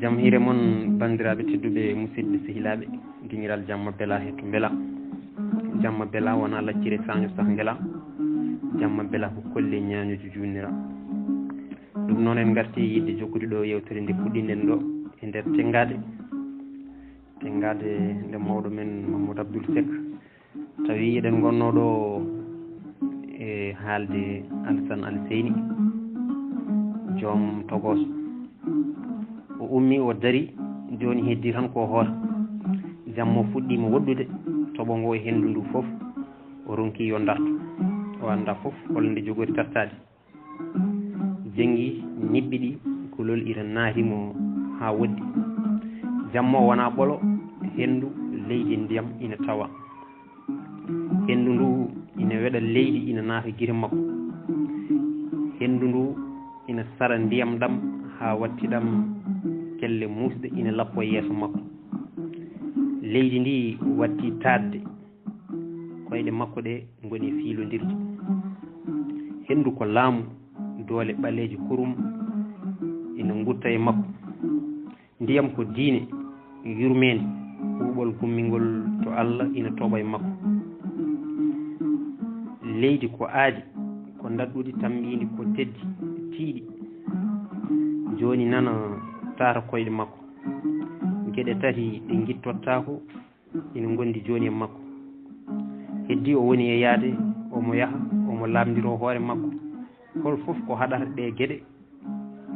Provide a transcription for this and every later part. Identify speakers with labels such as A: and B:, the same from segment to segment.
A: jam hire mon bandiraɓe tedduɓe musidɓe sehilaɓe guiñiral jamma bela hetto beela jamma bela wona laccire saño sah beela jamma bela ko kolle ñañuji jurnira ɗum noon en garti yidde jokkude ɗo yewtere nde puɗɗiɗen ɗo e nder tengade nde mawɗo men Mamadou Abdoul Seck tawi eɗen gonno ɗo e haalde Alassane Alseyni joom Togos o ummi o dari joni heddi tan ko hoota jammo fuɗɗima woɗɗude toɓo ngo e hendu ndu foof o ronki yo dartu o anda foof holnde jogori tartade jengi nibbiɗi kulol ina naatimo ha woɗɗi jammo wona ɓolo hendu leydi ndiyam ina tawa hendu ndu ina weɗa leydi ina naata guite makko hendu ndu ina sara ndiyam ɗam ha watti ɗam kelle musde ina lappo yeeso makko leydi ndi watti tadde koyɗe makko ɗe goni fiilodirde hendu ko laamu doole ɓaleji kurum ina gutta e makko ndiyam ko diine yurmede ɓuuɓol gummingol to Allah ina toɓa e makko leydi ko aadi ko dadɗude tambidi ko teddi tiiɗi joni nana tara koyɗe makko gueɗe tati ɗe guittottako ina gondi joni e makko heddi o woni e yaade omo yaaha omo lamdiro hoore makko hol foof ko haɗata ɗe gueɗe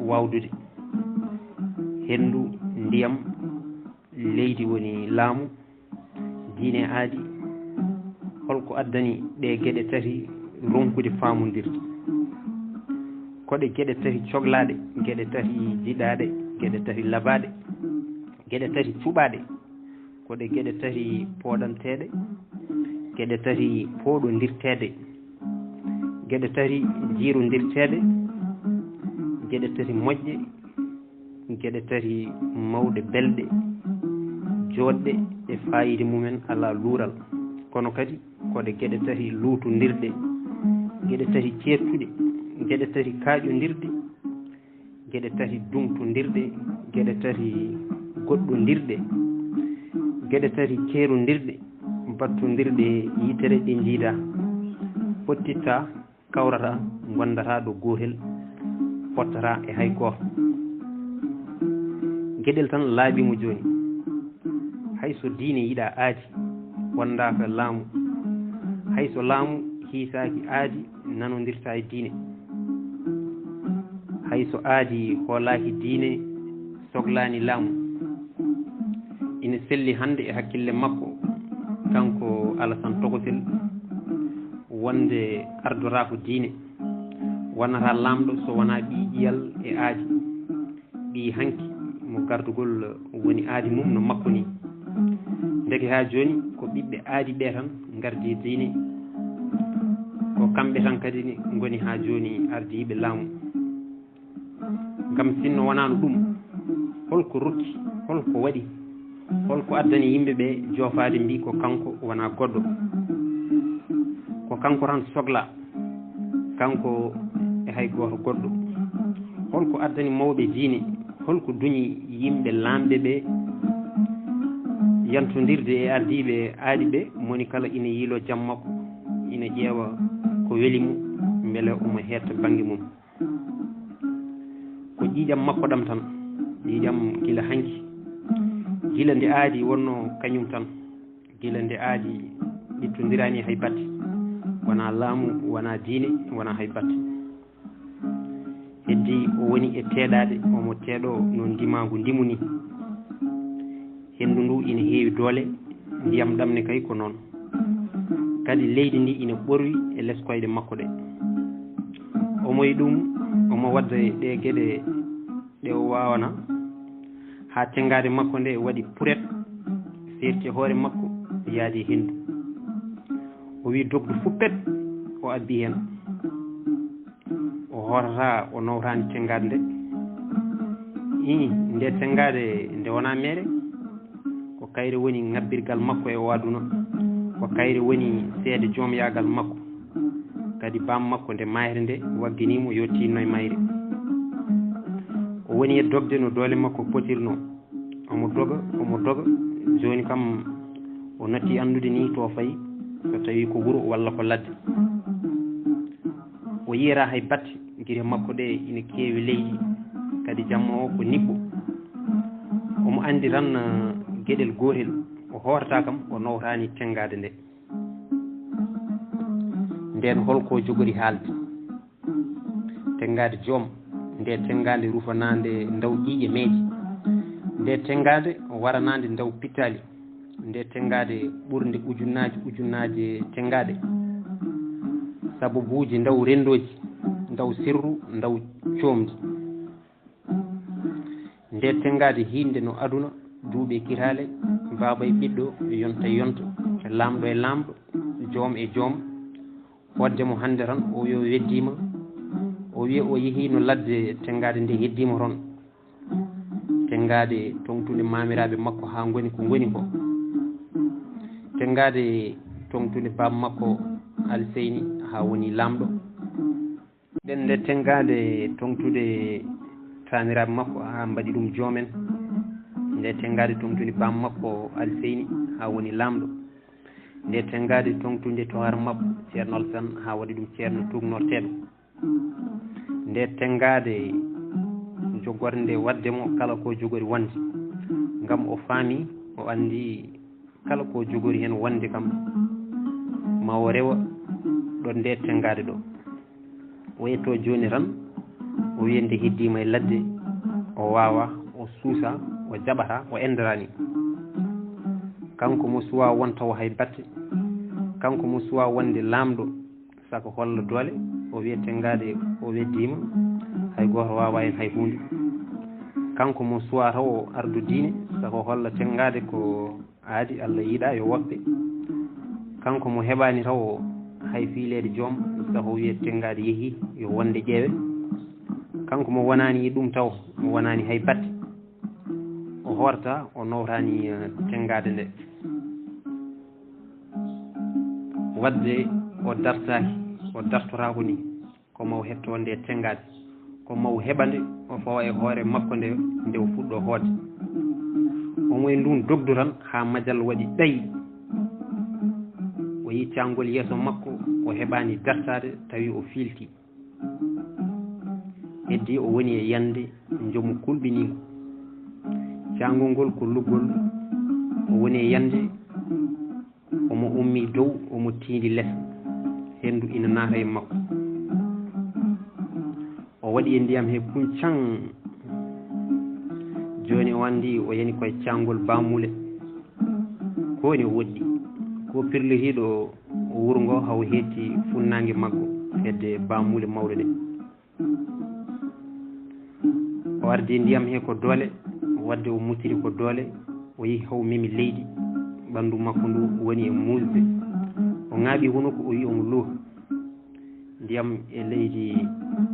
A: wawdude hendu ndiyam leydi woni laamu diine aadi holko addani ɗe gueɗe tati ronkude famodirde koɗe gueɗe tati cohlaɗe gueɗe tati jiɗaɗe gueɗe tati labaɗe gueɗe tati cuɓaɗe koɗe gueɗe tati poɗanteɗe gueɗe tati poɗodirtede gueɗe tati jiirodirtede gueɗe tati moƴƴe gueɗe tati mawɗe belɗe joɗɗe e fayida mumen ala luural kono kadi koɗe gueɗe tati luutodirɗe gueɗe tati certuɗe gueɗe tati kaaƴodirɗe gueɗe tati dumtodirɗe gueɗe tati goɗɗodirɗe gueɗe tati keerodirɗe battodirɗe yitere ɗe jiida pottitta kawrata gondata ɗo gotel pottata e hay goto gueɗel tan laaɓimo joni hayso diine yiiɗa aadi wondaka laamu hayso laamu hiisaki aadi nanodirta e diine hayso aadi hoolaki diine sohlani laamu ina selli hande e hakkille makko kanko Alassane Togosel wonde ardora ko diine wonata lamɗo so wona ɓi ƴiyal e aadi ɓi hanki mo gardugol woni aadi mum no makko ni deke ha joni ko ɓiɓɓe aadi ɓe tan gardi diine ko kamɓe tan kadi goni ha joni ardiɓe laamu gam sinno wonano ɗum holko rokki holko waɗi holko addani yimɓeɓe joofade mbi ko kanko wona goɗɗo ko kanko tan sohla kanko e hay goto goɗɗo holko addani mawɓe diine holko duñi yimɓe lamɓe ɓe yantodirde e ardiɓe aadi ɓe moni kala ina yiilo jaam makko ina ƴeewa ko welimo beele omo hetta banggue mum ko ƴiƴam makko ɗam tan ƴiƴam gila hanki gila nde aadi wonno kañum tan gila nde aadi ƴettodirani hay batte wona laamu wona diine wona hay batte heddi o woni e teeɗade omo teeɗo no ndimagu ndimu ni hendu ndu ina heewi doole ndiyam ɗamne kay ko noon kadi leydi ndi ina ɓorwi e less koyɗe makko ɗe omoye ɗum omo wadda ɗe gueɗe ɗe o wawana ha tengade makko nde waɗi puret serti hoore makko yaadi hendu o wi dogdu fuppet o abbi hen o horata o nawrani tengade nde nde tengade nde wona mere ko kayre woni ngabbirgal makko e o aduna ko kayre woni seede joom yagal makko kadi bam makko nde mayre nde wagginimo yo tinno e mayre o woni e dogde no doole makko potirno omo doga joni kam o natti andude ni to fayi so tawi ko wuro walla ko ladde o yiyata hay batte guite makko ɗe ina keewi leydi kadi jamma o ko nibbo omo andi tan gueɗel gotel o horata kam o nawtani tengade nde nden holko jogori haalde tengade joom nde tengade rufanade ndaw ƴiƴe meeɗi nde tengade waranade ndaw pittali nde tengade ɓurde ujunnaje tengade sababuji ndaw rendoji ndaw sirru ndaw coomdi nde tengade hinde no aduna duuɓe kirale baba e ɓiɗɗo yonta lamɗo e lamɗo joom e joom wadde mo hande tan o yo weddima o wiya o yeehi no ladde tengade nde heddima toon tengade tongtude mamiraɓe makko ha goni ko goni ko tengade tongtude baba makko Alseyni ha woni lamɗo ɗen nde tengade tongtude taniraɓe makko ha mbaɗi ɗum joomen nde tengade tongtude baba makko Alseyni ha woni lamɗo nde tengade tongtude tohar makko ceerno Alsane ha waɗi ɗum ceerno tugnorteɗo nde tengade jogorde waddemo kala ko jogori wonde ngam o faami o andi kala ko jogori hen wonde kam ma o rewa ɗo nde tengade ɗo o yetto joni tan o wiya nde heddima e ladde o wawa o suusa o jaɓata o endarani kanko mo suwa won taw hay batte kanko mo suwa wonde lamɗo saka holla doole o wiya tengade o weddima hay goto wawa hen hay hunde kanko mo suwa taw o ardu diine saka holla tengade ko aadi Allah yiiɗa yo woɓɓe kanko mo heɓani taw hay fiilede joom saka wiya tengade yeehi yo wonde ƴeewe kanko mo wonani ɗum taw mo wonani hay batte o horta o nawtani tengade nde wadde o dartorako ni ko maw hetto nde tengade ko maw heɓande o fawa e hoore makko nde o fuɗɗo hoode omo e ndun dogdu tan ha majal waɗi ɗayi o yi cangol yeeso makko o heɓani dartade tawi o fiilti heddi o woni e yande joomu kulɓinigo cangol ngol ko luggol o woni e yande omo ummi dow omo tiindi less hendu ina naata e makko o waɗi e ndiyam he puncan joni o andi o yani koye cangol bamule koni o woɗɗi ko pirlitiɗo wuro ngo haw hetti funnague makko hedde bamule mawɗe ɗe o ardi ndiyam he ko doole wadde o mutiri ko doole o yehi haw memi leydi ɓandu makko ndu woni e musde o ŋaaɓi hunuko o wi omo luuha ndiyam e leydi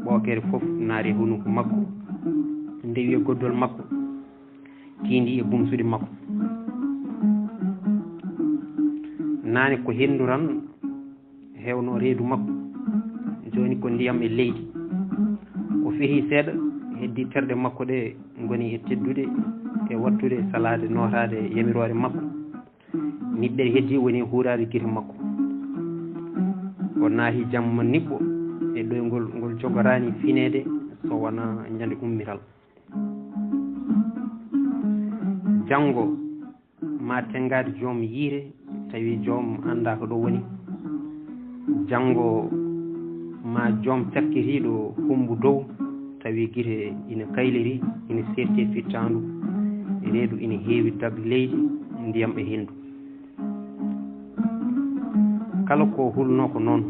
A: ɓookere fof naari hunuko makko ndewi e goddol makko tiindi e bumsude makko naane ko henndu tan hewno reedu makko joni ko ndiyam e leydi o fehi seeɗa heddi terɗe makko ɗe goni e teddude e wattude salade notade yamirore makko niɓɓere heddi woni huurade guite makko o naati jamma niɓɓo e ɗoygol ngol jogorani finede so wona ñande ummital janngo ma tengade joom yiire tawi joom anda ko ɗo woni janngo ma joom cakkitiɗo humbu dow tawi guite ina kayliri ina serti fittandu reedu ina heewi dagge leydi ndiyam e hendu kala ko hulno ko noon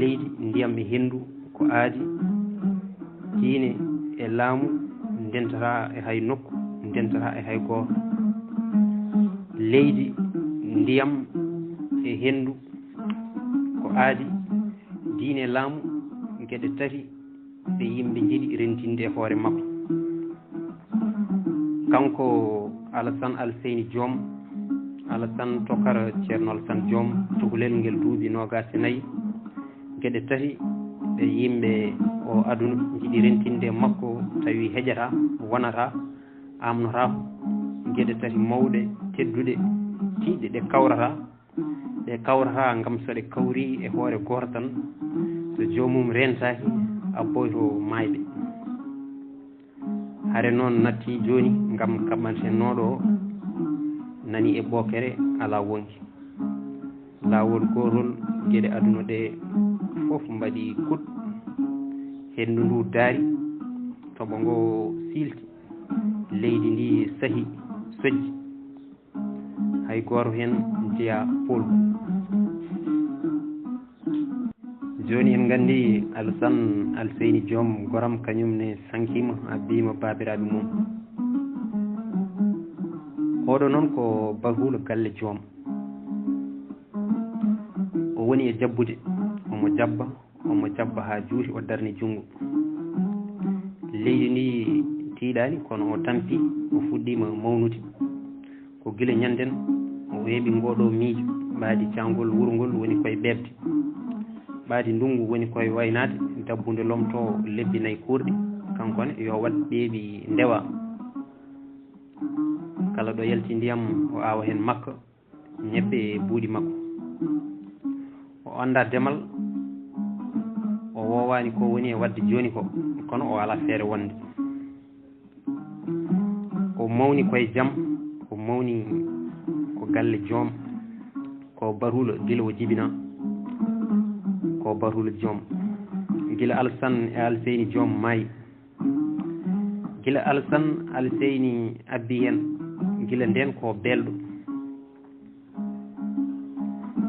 A: leydi ndiyam e hendu ko aadi diine e laamu ndentata e hay nokku ndentata e hay goto leydi ndiyam e hendu ko aadi diine e laamu geɗe tati ɓe yimɓe jiɗi rentinde e hoore makko kanko Alassane Alseyni Diom Alassane Tokara ceerno Alassane Diom cukalel ngel duuɓi nogas e nayyi geɗe tati ɓe yimɓe o aduna jiɗi rentinde makko tawi heƴata wonata amnotako gueɗe tati mawɗe tedduɗe tiiɗe ɗe kawrata gam so ɗe kawri e hoore goto tan so jomum rentaki abboyto mayɓe hare noon natti joni gam kaɓantennoɗo o nani e ɓokere ala wonki lawol gotol gueɗe aduna ɗe foof mbaɗi kuɗ hendu ndu daari toɓo ngo silti leydi ndi saahi sojji hay goto hen jeeya polku joni en gandi Alassane Alseyni Diome goram kañumne sankima abbima babiraɓe mum oɗo noon ko bahulo galle Diome o woni e jabbude omo jabba ha juuti o darni junggo leydi ndi tiiɗani kono o tampi o fuɗɗima mawnude ko guila ñanden o weeɓi ngoɗo miijo ɓaadi cangol wuro ngol woni koye ɓeɓde ɓaadi ndungu woni koye waynade dabbude lomto lebbi nayyi kurɗi kankone yo wat ɓeeɓi ndewa kala ɗo yalti ndiyam o awa hen makka ñebbe e buuɗi makko o anda demal o wowani ko woni e wadde joni ko kono o ala feere wonde o mawni koye jaam o mawni ko galle Diome ko barulo gila o jibina ko barulo Diome gila Alassane e Alseyni Diome maayi gila Alassane Alseyni abbi hen gila nden ko belɗo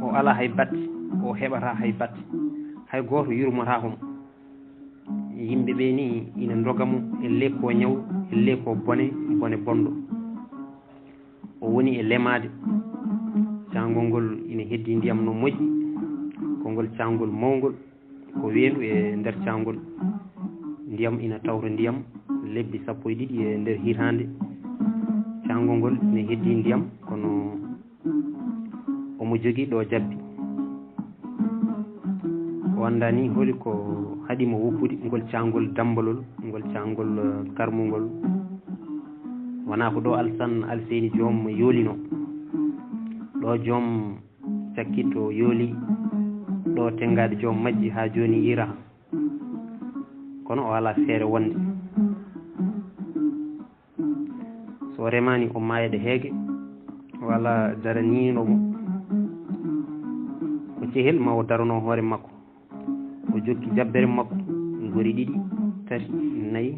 A: o ala hay batte o heɓata hay batte hay goto yurmotakomo yimɓeɓe ni ina dogamo elle ko ñaw elle ko bone bonɗo o woni e lemade cangol ngol ina heddi ndiyam no moƴƴi ko ngol cangol mawgol ko weedu e nder cangol ndiyam ina tawta ndiyam lebbi 12 e nder hitande cangol ngol ina heddi ndiyam kono omo jogui ɗo jabbi o anda ni holi ko haɗimo woppude ngol cangol dambalol ngol cangol karmugol wona ko ɗo Alassane Alseyni Diome yoolino ɗo Diome cakkitto yooli ɗo tengade Diome majji ha joni ira kono o ala feere wonde so remani o mayede heege wala daraninomo ko cehel ma o darano hoore makko o jokki jabbere makko gori 2 3 4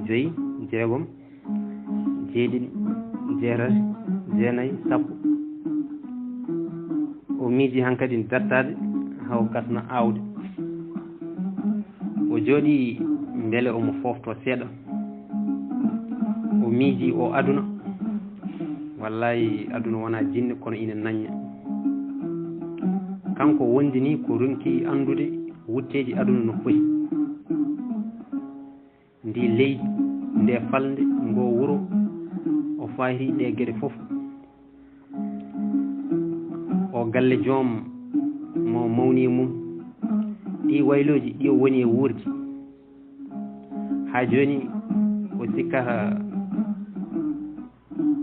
A: 5 jeegom jeeɗiɗi jeetati jeenayyi sappo o miiji hankkadi dattade haw gasna awde o jooɗi beele omo fofto seeɗa o miiji o aduna wallahi aduna wona jinne kono ina nañña kanko wondi ni ko ronki andude wutteji aduna no foti ndi leydi nde falde ngo wuro o fayri ɗe gueɗe foof o galle Diome mo mawni e mum ɗi wayloji ɗi o woni e wuurdi ha joni o sikkata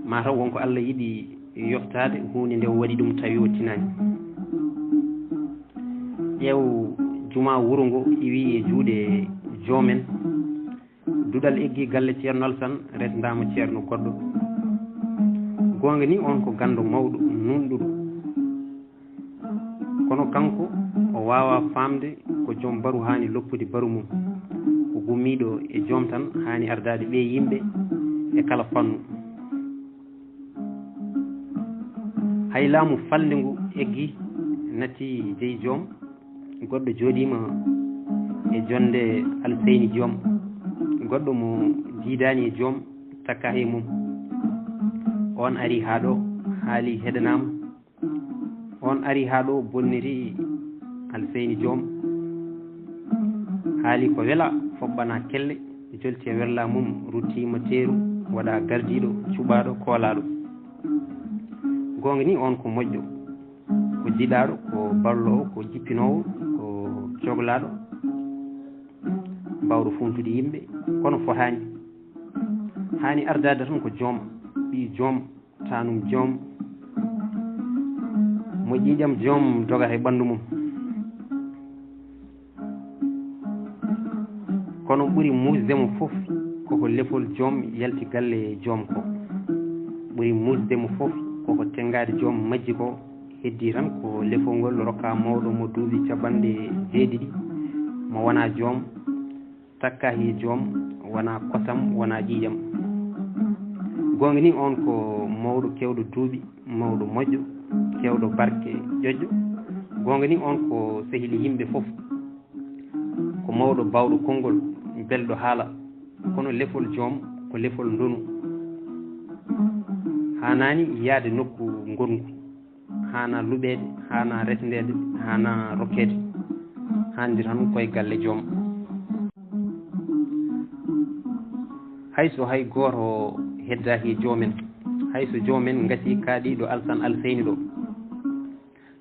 A: mataw wonko Allah yiɗi yoftade hunde nde o waɗi ɗum tawi o tinani ƴeew juma wuro ngo iwi e juuɗe Diome en duɗal eggi galle ceerno Alassane resdama ceerno goɗɗo gonga ni on ko gando mawɗo nunɗuɗo kono kanko o wawa famde ko joom baru hani loppude baru mum ko gummiɗo e Diome tan hani ardade ɓe yimɓe e kala fannu hay laamu falde ngu eggi natti jeyi Diome goɗɗo jooɗima e jonde Alseyni Diome goɗɗo mo jiidani e Diome takka e mum on ari ha ɗo haali heɗanama on ari ha ɗo bonniri Alseyni Diome haali ko wela foɓɓana kelle jolti e werla mum ruttima teeru waɗa gardiɗo cuɓaɗo koolaɗo gonga ni on ko moƴƴo ko jiɗaɗo ko ballowo ko jippinowo ko coglaɗo mbawɗo funtude yimɓe kono fotani hani ardade tan ko joom ɓi joom tanum joom mo ƴiƴam joom jogata e ɓandu mum kono ɓuri musdemo fof koko lefol joom yalti galle joom ko ɓuri musdemo fof koko tengade joom majji ko heddi tan ko lefol ngol rokka mawɗo mo duuɓi capanɗe jeeɗiɗi mo wona joom takka he joom wona kosam wona ƴiƴam gonga ni on ko mawɗo kewɗo duuɓi mawɗo moƴƴo kewɗo barke ƴoƴƴo gonga ni on ko sehili yimɓe fof ko mawɗo bawɗo konngol belɗo haala kono lefol joom ko lefol ndonu hanani yaade nokku ngongu hana luɓede hana resndede hana rokkede handi tan koye galle joom hayso hay goto heddaki e joomen hayso joomen gasi kaaɗiɗo alsan alseyni ɗo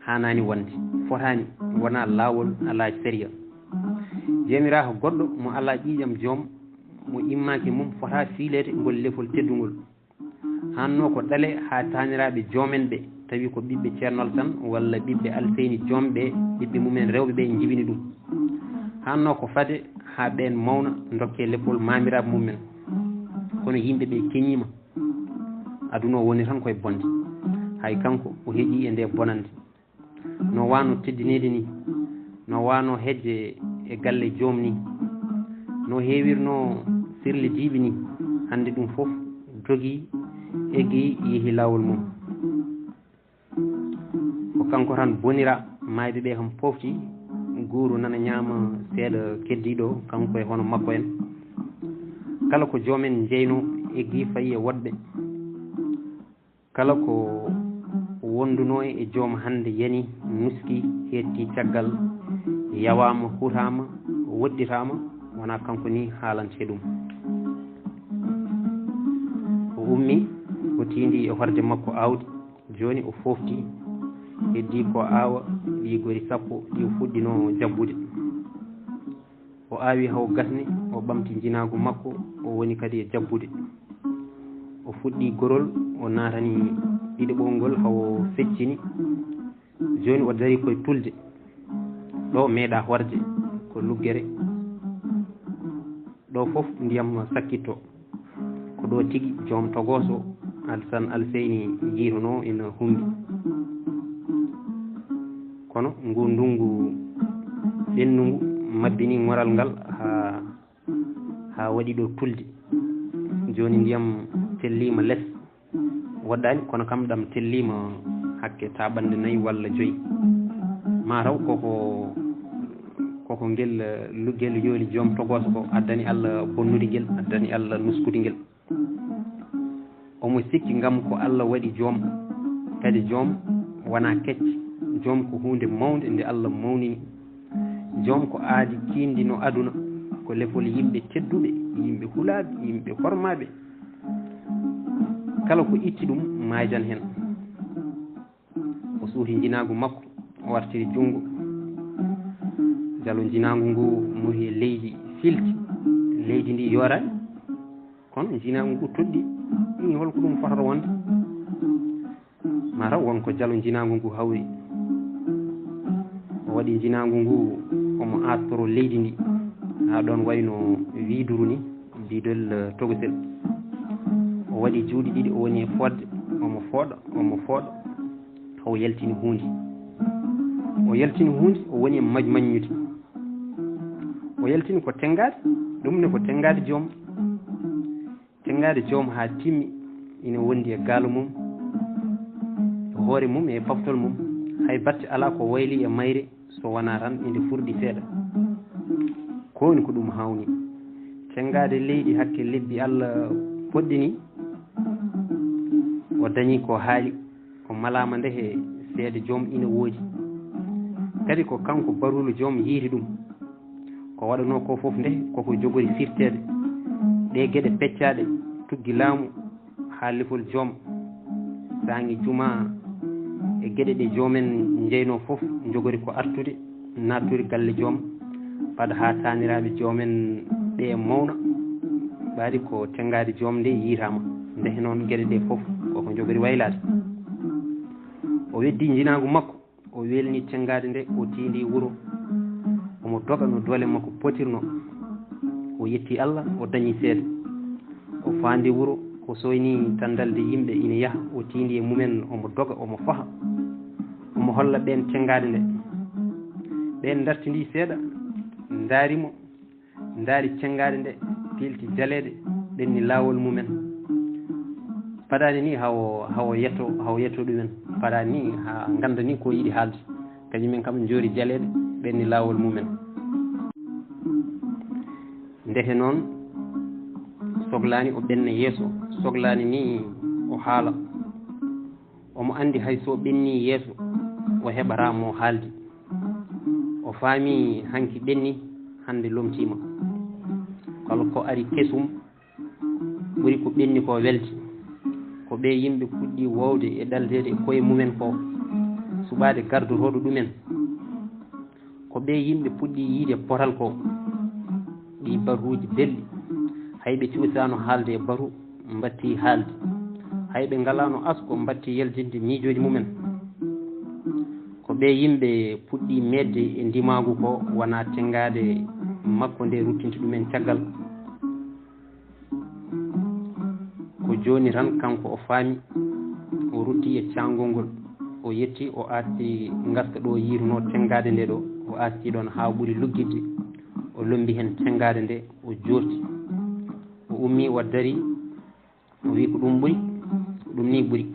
A: hanani wonde fotani wona lawol ala séria jomiraho goɗɗo mo ala ƴiƴam joom mo immaki mum fota fiilede ngol lefol teddugol hanno ko ɗale ha taniraɓe joomen ɓe tawi ko ɓiɓɓe ceernol tan walla ɓiɓɓe alseyni joomɓe ɓiɓɓe mumen rewɓe ɓe jibini ɗum hanno ko fade ha ɓen mawna dokke lefol mamiraɓe mumen kono yimɓe ɓe keñima aduna o woni tan koye bonde hay kanko o heeƴi e nde bonande no wano teddinede ni no wano hejje e galle joom ni no heewirno sirle jiiɓi ni hande ɗum fof jogii eggi yeehi lawol mum ko kanko tan bonira mayɓe ɓe kam pofti guuru nana ñaama seeɗa keddiɗo kanko e hono makko en kala ko joomen jeyno eggi fayi e woɗɓe kala ko wonduno e joom hande yani nuski hetti caggal yawama hutama woɗɗitama wona kanko ni haalante ɗum o ummi o tindi e horde makko awdi joni o fofti heddi ko awa ɗigori sappo ɗi o fuɗɗino jabbude o awi haw gasni o ɓamti jinagu makko o woni kadi e jabbude o fuɗɗi gorol o natani ɗiɗo ɓolngol hawo feccini joni o dari koye tulde ɗo meeɗa horde ko luggere ɗo fof ndiyam sakkitto ko ɗo tigui joom togoso alsan alseyni jiiruno ina humbi kono ngu ndungu ɓennugu mabbini moral ngal ha waɗi ɗo tulde joni ndiyam tellima less woɗɗani kono kam ɗam tellima hakke taɓande 4 walla 5 mataw koko ngel luggel yooli joom togoso ko addani Allah bonnude ngel addani Allah nuskude ngel omo sikki ngam ko Allah waɗi joom kadi joom wona kecce joom ko hunde mawde nde Allah mawnini joom ko aadi kindi no aduna ko lefol yimɓe tedduɓe yimɓe hulaɓe yimɓe hormaɓe kala ko itti ɗum maajan hen o suuti jinagu makko o wartiri junngo jalo jinagu ngu muhi leydi filti leydi ndi yorani kono jinagu ngu toɗɗi ɗum holko ɗum fotata wonde mataw wonko jalo jinagu ngu hawri o waɗi jinagu ngu omo astoro leydi ndi ha ɗon wayno widuru ni bidol togosel o waɗi juuɗe ɗiɗi o woni e fodde omo fooɗa o yaltini hunde o woni e majmaññude o yaltini ko tengade ɗum ne ko tengade joom ha timmi ina wondi e gaalo mum e hoore mum e paftol mum hay batte ala ko wayli e mayre so wona tan inde furɗi seeɗa ko woni ko ɗum hawni tengade leydi hakke lebbi Allah poɗɗini o dañi ko haali o malama nde he seede joom ina woodi kadi ko kanko barulu joom yiiti ɗum ko waɗano ko fof nde koko jogori firtede ɗe gueɗe peccaɗe tuggi laamu ha lefol joom saangi juma e gueɗe ɗe joomen jeyno fof jogori ko artude nattude galle joom pada ha taniraɓe joomen ɓe mawna ɓaadi ko tengade joom nde yiitama ndehe noon gueɗe ɗe foof koko jogori waylade o weddi jinagu makko o welni tengade nde o tindi wuuro omo doga no doole makko potirno o yetti Allah o dañi seeɗa o fandi wuuro o soyni tandalde yimɓe ina yaaha o tindi e mumen omo doga omo faha omo holla ɓen tengade nde ɓen dartindi seeɗa daarimo daari tengade nde pilti jaleɗe ɓenni lawol mumen paɗani ni hawo yetto ɗumen paɗani ni ha ganda ni ko yiiɗi haalde kañumen kam joori jaleɗe ɓenni lawol mumen ndehe noon sohlani o ɓenna yeeso sohlani ni o haala omo andi hay so ɓenni yeeso o heɓatamo haalde o faami hanki ɓenni hande lomtima kala ko ari kesum ɓuri ko ɓenni ko welti ko ɓe yimɓe puɗɗi wowde e ɗaldede e koye mumen ko suɓade gardotoɗo ɗumen ko ɓe yimɓe puɗɗi yiide potal ko ɗi baruji belɗi hayɓe cuusano haalde e baru mbatti haalde hayɓe ngalano asko mbatti yeldinde miijoji mumen ko ɓe yimɓe puɗɗi medde e ndimagu ko wona tengade makko nde ruttinta ɗumen caggal ko joni tan kanko o faami o rutti e cangol ngol o yetti o asti gaska ɗo yiruno tengade nde ɗo o asti ɗon ha ɓuuri luggidde o lombi hen tengade nde o jorti o ummi o dari o wi ko ɗum ɓuuri ɗum ni ɓuuri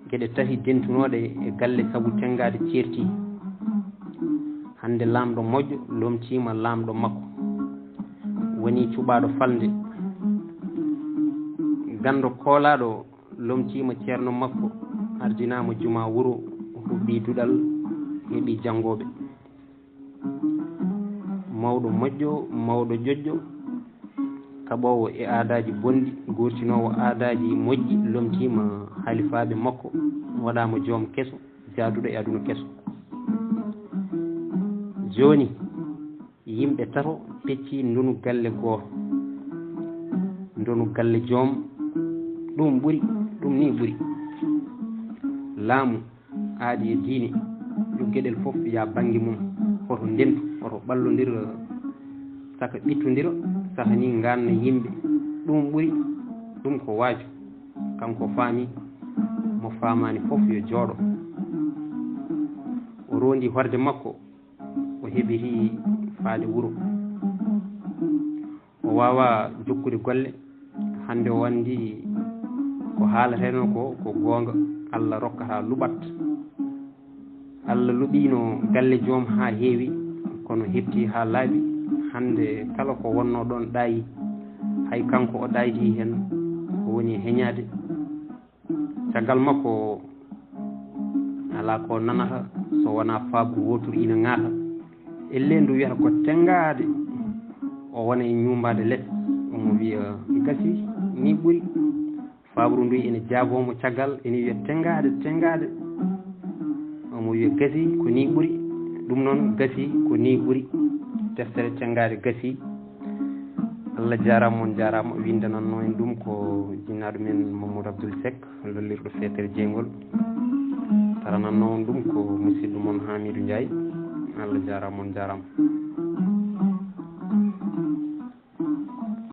A: gueɗe tati dentunoɗe e galle saabu tengade ceerti hande lamɗo moƴƴo lomtima lamɗo makko woni cuɓaɗo falde gando koolaɗo lomtima ceerno makko ardinama juma wuuro huɓɓi duɗal heeɓi janggoɓe mawɗo moƴƴo mawɗo joƴƴo kaɓowo e aadaji bonɗi gurtinowo aadaji moƴƴi lomtima halifaɓe makko waɗama joom keso jaaduɗo e aduna keso joni yimɓe tato pecci ndunu galle goto ndunu galle joom ɗum ɓuuri ɗum ni ɓuuri laamu aadi e diine yo gueɗel foof ya banggue mum hoto ndentu hoto ɓallodira saka ɓittodira saka ni ganna yimɓe ɗum ɓuuri ɗum ko waaju kanko faami mo famani foof yo jooɗo o rondi horde makko o heɓiri faade wuuro o wawa jokkude golle hande o wandi ko haalateno ko gonga Allah rokkata luɓat Allah luɓino galle joom ha heewi kono hepti ha laaɓi hande kala ko wonno ɗon ɗaayi hay kanko o ɗayti hen ko woni heñade caggal makko ala ko nanata so wona fabru wotour ina ŋaata elle ndu wiyata ko tengade o wona e ñumbade less omo wiya gasi ni ɓuuri fabru ndu ene jaabomo caggal ene wiya tengade omo wiya gasi ko ni ɓuuri ɗum noon gasi ko ni ɓuuri deftere tengade gasi Allah jarama on jarama windananno en ɗum ko jinnaɗo men Mamadou Abdoul Seck lollirɗo fetere jeygol tarananno on ɗum ko musidɗo moon Hamidou Ndiaye Allah jarama on jarama